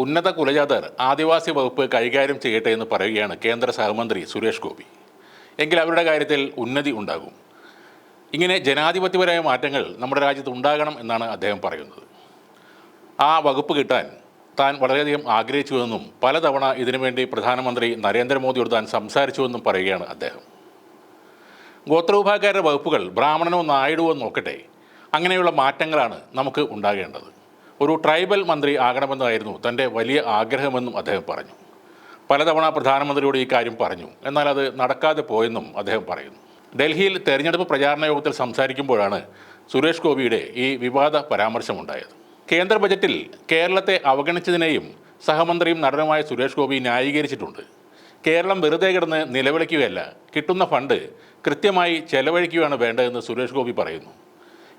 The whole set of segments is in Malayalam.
ഉന്നത കുലജാതർ ആദിവാസി വകുപ്പ് കൈകാര്യം ചെയ്യട്ടെ എന്ന് പറയുകയാണ് കേന്ദ്ര സഹമന്ത്രി സുരേഷ് ഗോപി. എങ്കിൽ അവരുടെ കാര്യത്തിൽ ഉന്നതി ഉണ്ടാകും. ഇങ്ങനെ ജനാധിപത്യപരമായ മാറ്റങ്ങൾ നമ്മുടെ രാജ്യത്ത് ഉണ്ടാകണം എന്നാണ് അദ്ദേഹം പറയുന്നത്. ആ വകുപ്പ് കിട്ടാൻ താൻ വളരെയധികം ആഗ്രഹിച്ചുവെന്നും പലതവണ ഇതിനുവേണ്ടി പ്രധാനമന്ത്രി നരേന്ദ്രമോദിയോട് താൻ സംസാരിച്ചുവെന്നും പറയുകയാണ് അദ്ദേഹം. ഗോത്രവിഭാഗക്കാരുടെ വകുപ്പുകൾ ബ്രാഹ്മണനോ നായിഡുവോ നോക്കട്ടെ, അങ്ങനെയുള്ള മാറ്റങ്ങളാണ് നമുക്ക് ഉണ്ടാകേണ്ടത്. ഒരു ട്രൈബൽ മന്ത്രി ആകണമെന്നായിരുന്നു തൻ്റെ വലിയ ആഗ്രഹമെന്നും അദ്ദേഹം പറഞ്ഞു. പലതവണ പ്രധാനമന്ത്രിയോട് ഈ കാര്യം പറഞ്ഞു, എന്നാൽ അത് നടക്കാതെ പോയെന്നും അദ്ദേഹം പറയുന്നു. ഡൽഹിയിൽ തെരഞ്ഞെടുപ്പ് പ്രചാരണ യോഗത്തിൽ സംസാരിക്കുമ്പോഴാണ് സുരേഷ് ഗോപിയുടെ ഈ വിവാദ പരാമർശമുണ്ടായത്. കേന്ദ്ര ബജറ്റിൽ കേരളത്തെ അവഗണിച്ചതിനെയും സഹമന്ത്രിയും നടനുമായ സുരേഷ് ഗോപി ന്യായീകരിച്ചിട്ടുണ്ട്. കേരളം വെറുതെ കിടന്ന് നിലവിളിക്കുകയല്ല, കിട്ടുന്ന ഫണ്ട് കൃത്യമായി ചെലവഴിക്കുകയാണ് വേണ്ടതെന്ന് സുരേഷ് ഗോപി പറയുന്നു.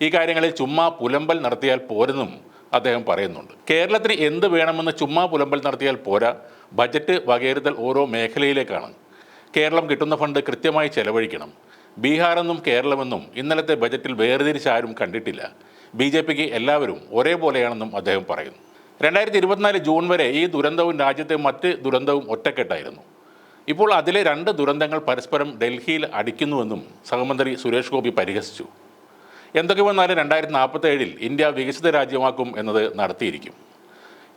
ഈ കാര്യങ്ങളിൽ ചുമ്മാ പുലമ്പൽ നടത്തിയാൽ പോരെന്നും അദ്ദേഹം പറയുന്നുണ്ട്. കേരളത്തിന് എന്ത് വേണമെന്ന് ചുമ്മാ പുലമ്പൽ നടത്തിയാൽ പോരാ, ബജറ്റ് വകയിരുത്തൽ ഓരോ മേഖലയിലേക്കാണ്. കേരളം കിട്ടുന്ന ഫണ്ട് കൃത്യമായി ചെലവഴിക്കണം. ബീഹാറെന്നും കേരളമെന്നും ഇന്നലത്തെ ബജറ്റിൽ വേർതിരിച്ചാരും കണ്ടിട്ടില്ല. BJPക്ക് എല്ലാവരും ഒരേപോലെയാണെന്നും അദ്ദേഹം പറയുന്നു. 2024 ജൂൺ വരെ ഈ ദുരന്തവും രാജ്യത്തെ മറ്റ് ദുരന്തവും ഒറ്റക്കെട്ടായിരുന്നു. ഇപ്പോൾ അതിലെ 2 ദുരന്തങ്ങൾ പരസ്പരം ഡൽഹിയിൽ അടിക്കുന്നുവെന്നും സഹമന്ത്രി സുരേഷ് ഗോപി പരിഹസിച്ചു. എന്തൊക്കെ വന്നാലും 2047 ഇന്ത്യ വികസിത രാജ്യമാക്കും എന്നത് നടത്തിയിരിക്കും.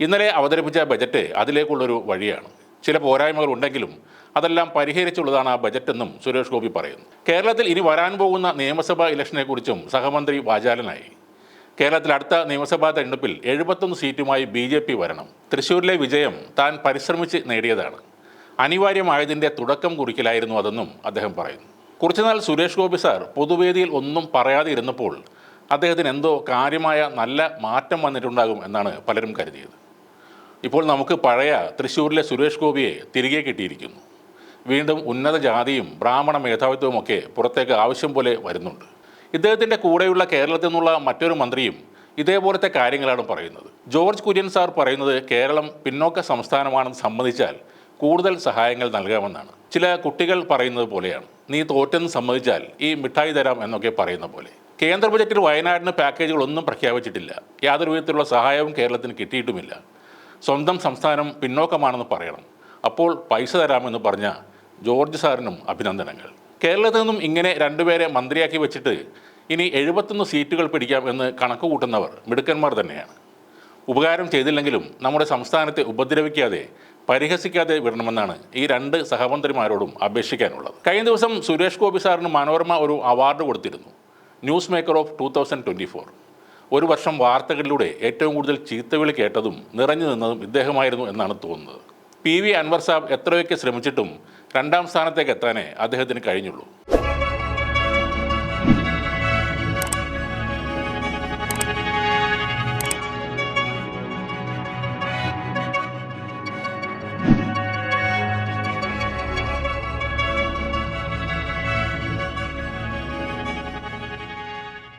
ഇന്നലെ അവതരിപ്പിച്ച ബജറ്റ് അതിലേക്കുള്ളൊരു വഴിയാണ്. ചില പോരായ്മകൾ ഉണ്ടെങ്കിലും അതെല്ലാം പരിഹരിച്ചുള്ളതാണ് ആ ബജറ്റെന്നും സുരേഷ് ഗോപി പറയുന്നു. കേരളത്തിൽ ഇനി വരാൻ പോകുന്ന നിയമസഭാ ഇലക്ഷനെക്കുറിച്ചും സഹമന്ത്രി വാചാലനായി. കേരളത്തിൽ അടുത്ത നിയമസഭാ തെരഞ്ഞെടുപ്പിൽ 71 സീറ്റുമായി BJP വരണം. തൃശ്ശൂരിലെ വിജയം താൻ പരിശ്രമിച്ച് നേടിയതാണ്. അനിവാര്യമായതിൻ്റെ തുടക്കം കുറിക്കലായിരുന്നു അതെന്നും അദ്ദേഹം പറയുന്നു. കുറച്ചുനാൾ സുരേഷ് ഗോപി സാർ പൊതുവേദിയിൽ ഒന്നും പറയാതെ ഇരുന്നപ്പോൾ അദ്ദേഹത്തിന് എന്തോ കാര്യമായ നല്ല മാറ്റം വന്നിട്ടുണ്ടാകും എന്നാണ് പലരും കരുതിയത്. ഇപ്പോൾ നമുക്ക് പഴയ തൃശ്ശൂരിലെ സുരേഷ് ഗോപിയെ തിരികെ കിട്ടിയിരിക്കുന്നു. വീണ്ടും ഉന്നത ജാതിയും ബ്രാഹ്മണ മേധാവിത്വവും ഒക്കെ പുറത്തേക്ക് ആവശ്യം പോലെ വരുന്നുണ്ട്. ഇദ്ദേഹത്തിൻ്റെ കൂടെയുള്ള കേരളത്തിൽ നിന്നുള്ള മറ്റൊരു മന്ത്രിയും ഇതേപോലത്തെ കാര്യങ്ങളാണ് പറയുന്നത്. ജോർജ് കുര്യൻ സാർ പറയുന്നത് കേരളം പിന്നോക്ക സംസ്ഥാനമാണെന്ന് സമ്മതിച്ചാൽ കൂടുതൽ സഹായങ്ങൾ നൽകാമെന്നാണ്. ചില കുട്ടികൾ പറയുന്നത് പോലെയാണ്, നീ തോറ്റെന്ന് സമ്മതിച്ചാൽ ഈ മിഠായി തരാം എന്നൊക്കെ പറയുന്ന പോലെ. കേന്ദ്ര ബജറ്റിൽ വയനാടിന് പാക്കേജുകളൊന്നും പ്രഖ്യാപിച്ചിട്ടില്ല. യാതൊരു വിധത്തിലുള്ള സഹായവും കേരളത്തിന് കിട്ടിയിട്ടുമില്ല. സ്വന്തം സംസ്ഥാനം പിന്നോക്കമാണെന്ന് പറയണം, അപ്പോൾ പൈസ തരാമെന്ന് പറഞ്ഞ ജോർജ് സാറിനും അഭിനന്ദനങ്ങൾ. കേരളത്തിൽ നിന്നും ഇങ്ങനെ 2 പേരെ മന്ത്രിയാക്കി വെച്ചിട്ട് ഇനി 71 സീറ്റുകൾ പിടിക്കാം എന്ന് കണക്ക് കൂട്ടുന്നവർ മിടുക്കന്മാർ തന്നെയാണ്. ഉപകാരം ചെയ്തില്ലെങ്കിലും നമ്മുടെ സംസ്ഥാനത്തെ ഉപദ്രവിക്കാതെ പരിഹസിക്കാതെ വിടണമെന്നാണ് ഈ 2 സഹമന്ത്രിമാരോടും അപേക്ഷിക്കാനുള്ളത്. കഴിഞ്ഞ ദിവസം സുരേഷ് ഗോപി സാറിന് മനോരമ ഒരു അവാർഡ് കൊടുത്തിരുന്നു, ന്യൂസ് മേക്കർ ഓഫ് 2024. ഒരു വർഷം വാർത്തകളിലൂടെ ഏറ്റവും കൂടുതൽ ചീത്തവിളി കേട്ടതും നിറഞ്ഞു നിന്നതും ഇദ്ദേഹമായിരുന്നു എന്നാണ് തോന്നുന്നത്. PV അൻവർ സാബ് എത്രയൊക്കെ ശ്രമിച്ചിട്ടും 2ാം സ്ഥാനത്തേക്ക് എത്താനേ അദ്ദേഹത്തിന് കഴിഞ്ഞുള്ളൂ.